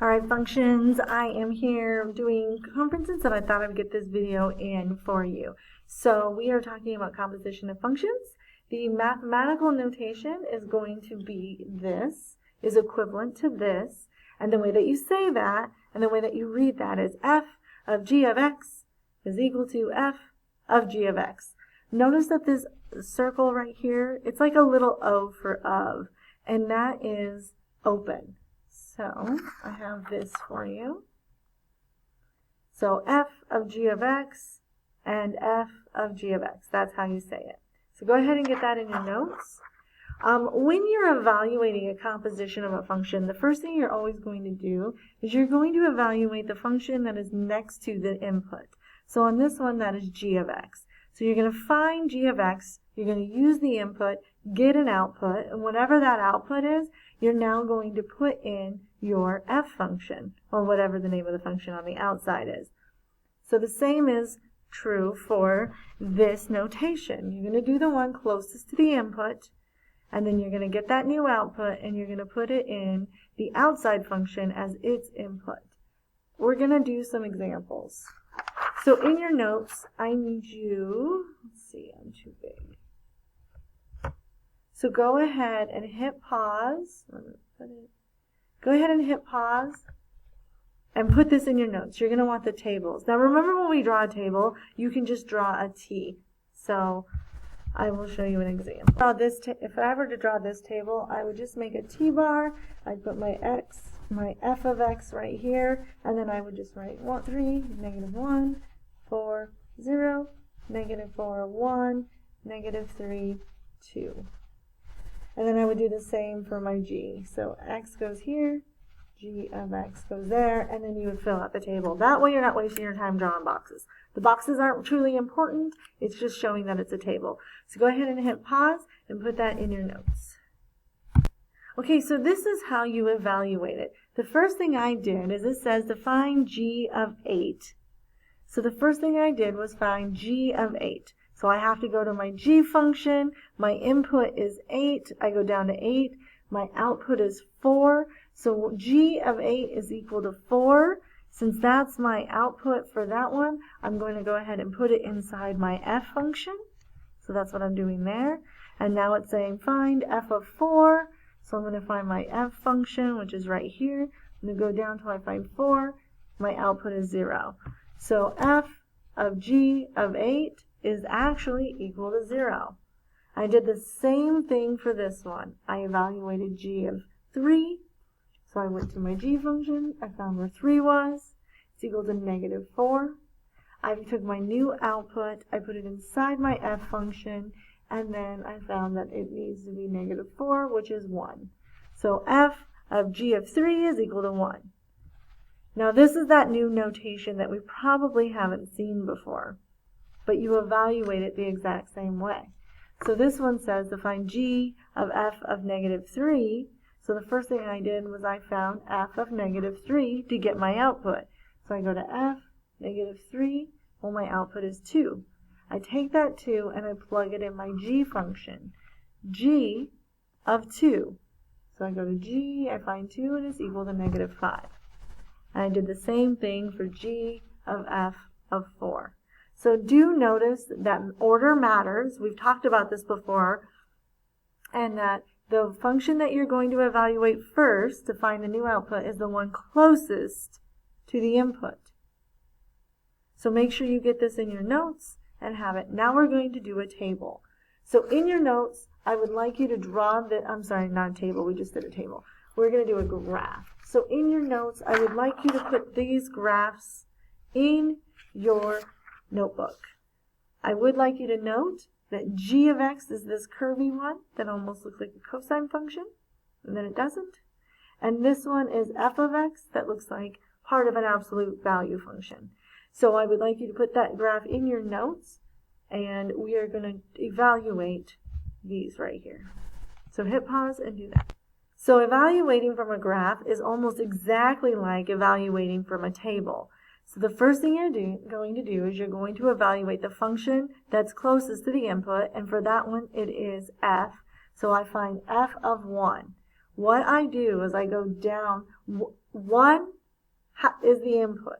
Alright, functions, I am here doing conferences and I thought I would get this video in for you. So we are talking about composition of functions. The mathematical notation is going to be this, is equivalent to this, and the way that you say that and the way that you read that is f of g of x is equal to f of g of x. Notice that this circle right here, it's like a little O for of, and that is open. So I have this for you. So f of g of x and f of g of x. That's how you say it. So go ahead and get that in your notes. When you're evaluating a composition of a function, the first thing you're always going to do is you're going to evaluate the function that is next to the input. So on this one, that is g of x. So you're going to find g of x, you're going to use the input, get an output, and whatever that output is, you're now going to put in your f function, or whatever the name of the function on the outside is. So the same is true for this notation. You're going to do the one closest to the input, and then you're going to get that new output, and you're going to put it in the outside function as its input. We're going to do some examples. So in your notes, I need you, let's see, I'm too big. So go ahead and hit pause. Go ahead and hit pause and put this in your notes. You're going to want the tables. Now remember, when we draw a table, you can just draw a T. So I will show you an example. If I were to draw this table, I would just make a T-bar. I'd put my f of x right here, and then I would just write 3, negative 1, 4, 0, negative 4, 1, negative 3, 2. And then I would do the same for my g. So x goes here, g of x goes there, and then you would fill out the table. That way you're not wasting your time drawing boxes. The boxes aren't truly important, it's just showing that it's a table. So go ahead and hit pause and put that in your notes. Okay, so this is how you evaluate it. The first thing I did is it says to find g of 8. So the first thing I did was find g of 8. So I have to go to my g function. My input is 8. I go down to 8. My output is 4. So g of 8 is equal to 4. Since that's my output for that one, I'm going to go ahead and put it inside my f function. So that's what I'm doing there. And now it's saying find f of 4. So I'm going to find my f function, which is right here. I'm going to go down until I find 4. My output is 0. So f of g of 8 is actually equal to 0. I did the same thing for this one. I evaluated g of 3. So I went to my g function. I found where 3 was. It's equal to negative 4. I took my new output. I put it inside my f function. And then I found that it needs to be negative 4, which is 1. So f of g of 3 is equal to 1. Now this is that new notation that we probably haven't seen before, but you evaluate it the exact same way. So this one says to find g of f of negative 3. So the first thing I did was I found f of negative 3 to get my output. So I go to f, negative 3, well my output is 2. I take that 2 and I plug it in my g function, g of 2. So I go to g, I find 2, and it's equal to negative 5. And I did the same thing for g of f of 4. So do notice that order matters. We've talked about this before, and that the function that you're going to evaluate first to find the new output is the one closest to the input. So make sure you get this in your notes and have it. Now we're going to do a table. So in your notes, I would like you to draw not a table, we just did a table. We're going to do a graph. So in your notes, I would like you to put these graphs in your notebook. I would like you to note that g of x is this curvy one that almost looks like a cosine function, and then it doesn't. And this one is f of x that looks like part of an absolute value function. So I would like you to put that graph in your notes, and we are going to evaluate these right here. So hit pause and do that. So evaluating from a graph is almost exactly like evaluating from a table. So the first thing you're going to do is you're going to evaluate the function that's closest to the input, and for that one it is f. So I find f of 1. What I do is I go down 1 is the input.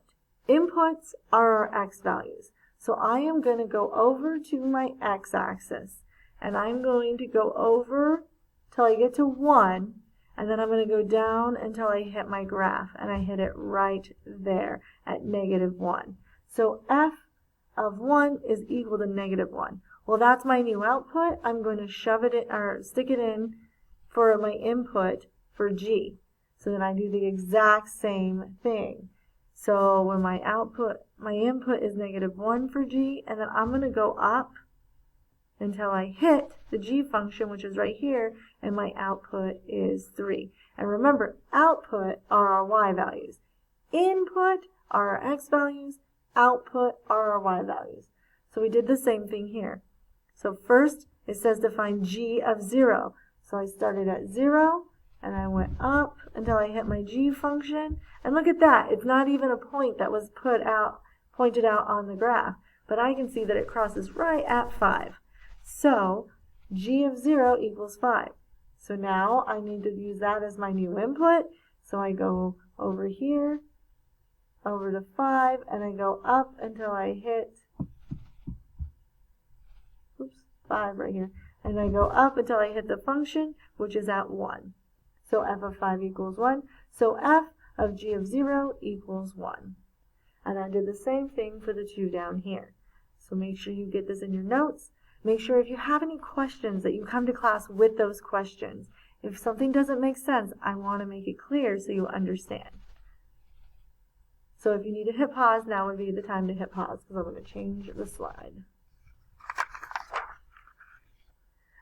Inputs are our x values. So I am going to go over to my x-axis, and I'm going to go over till I get to 1, and then I'm going to go down until I hit my graph, and I hit it right there at -1. So f of 1 is equal to -1. Well, that's my new output. I'm going to shove it in, or stick it in for my input for g. So then I do the exact same thing. So when my input is -1 for g, and then I'm going to go up until I hit the g function, which is right here, and my output is 3. And remember, output are our y values. Input are our x values. Output are our y values. So we did the same thing here. So first, it says to find g of 0. So I started at 0, and I went up until I hit my g function. And look at that. It's not even a point that was pointed out on the graph. But I can see that it crosses right at 5. So g of 0 equals 5. So now I need to use that as my new input. So I go over here, over to 5, and I go up until I hit 5 right here. And I go up until I hit the function, which is at 1. So f of 5 equals 1. So f of g of 0 equals 1. And I did the same thing for the 2 down here. So make sure you get this in your notes. Make sure if you have any questions that you come to class with those questions. If something doesn't make sense, I want to make it clear so you understand. So if you need to hit pause, now would be the time to hit pause because I'm going to change the slide.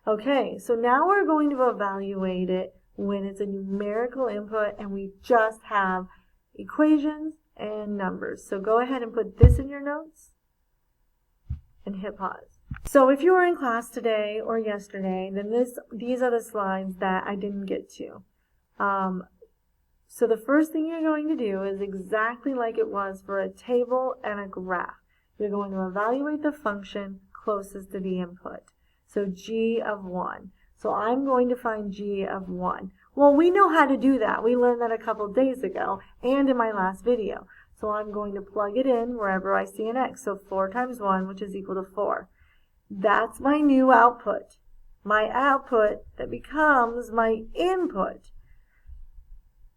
Okay, so now we're going to evaluate it when it's a numerical input and we just have equations and numbers. So go ahead and put this in your notes and hit pause. So if you were in class today or yesterday, then these are the slides that I didn't get to. So the first thing you're going to do is exactly like it was for a table and a graph. You're going to evaluate the function closest to the input. So g of 1. So I'm going to find g of 1. Well, we know how to do that. We learned that a couple days ago and in my last video. So I'm going to plug it in wherever I see an x. So 4 times 1, which is equal to 4. That's my new output. My output that becomes my input.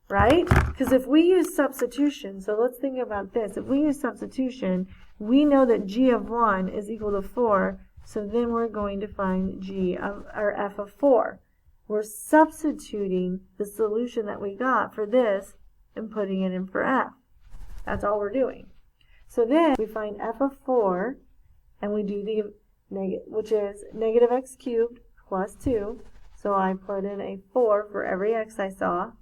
Right? Because if we use substitution, so let's think about this. If we use substitution, we know that g of 1 is equal to 4. So then we're going to find g of, or f of 4. We're substituting the solution that we got for this and putting it in for f. That's all we're doing. So then we find f of 4, and we do the which is negative x cubed plus 2. So I put in a 4 for every x I saw,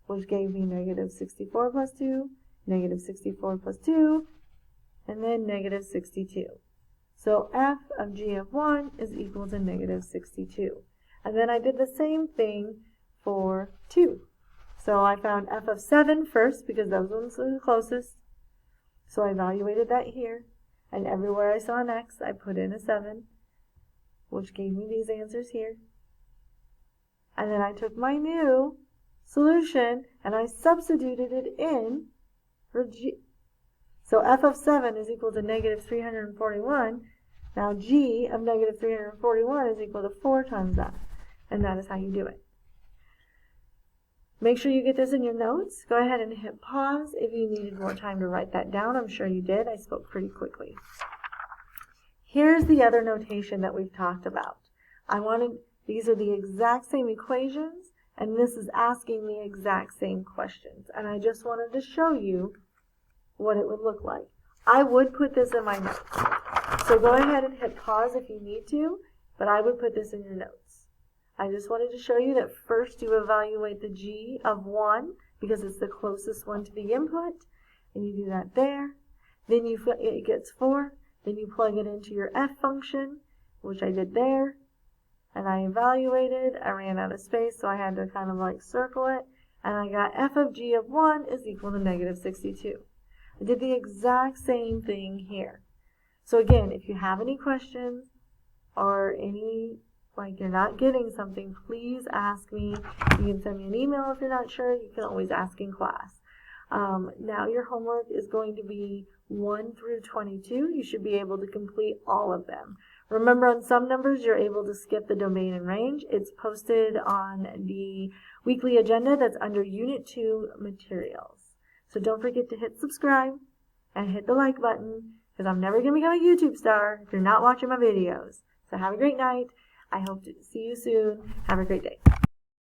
which gave me negative 64 plus 2, negative 64 plus 2, and then negative 62. So f of g of 1 is equal to negative 62. And then I did the same thing for 2. So I found f of 7 first because those ones were the closest. So I evaluated that here. And everywhere I saw an x, I put in a 7, which gave me these answers here. And then I took my new solution and I substituted it in for g. So f of 7 is equal to negative 341. Now g of negative 341 is equal to 4 times that. And that is how you do it. Make sure you get this in your notes. Go ahead and hit pause if you needed more time to write that down. I'm sure you did. I spoke pretty quickly. Here's the other notation that we've talked about. These are the exact same equations, and this is asking the exact same questions. And I just wanted to show you what it would look like. I would put this in my notes. So go ahead and hit pause if you need to, but I would put this in your notes. I just wanted to show you that first you evaluate the g of 1 because it's the closest one to the input, and you do that there. Then it gets 4. Then you plug it into your f function, which I did there, and I evaluated. I ran out of space, so I had to kind of like circle it, and I got f of g of 1 is equal to negative 62. I did the exact same thing here. So again, if you have any questions or like you're not getting something, please ask me. You can send me an email if you're not sure. You can always ask in class. Now your homework is going to be 1 through 22. You should be able to complete all of them. Remember, on some numbers, you're able to skip the domain and range. It's posted on the weekly agenda that's under Unit 2 materials. So don't forget to hit subscribe and hit the like button, because I'm never going to become a YouTube star if you're not watching my videos. So have a great night. I hope to see you soon. Have a great day.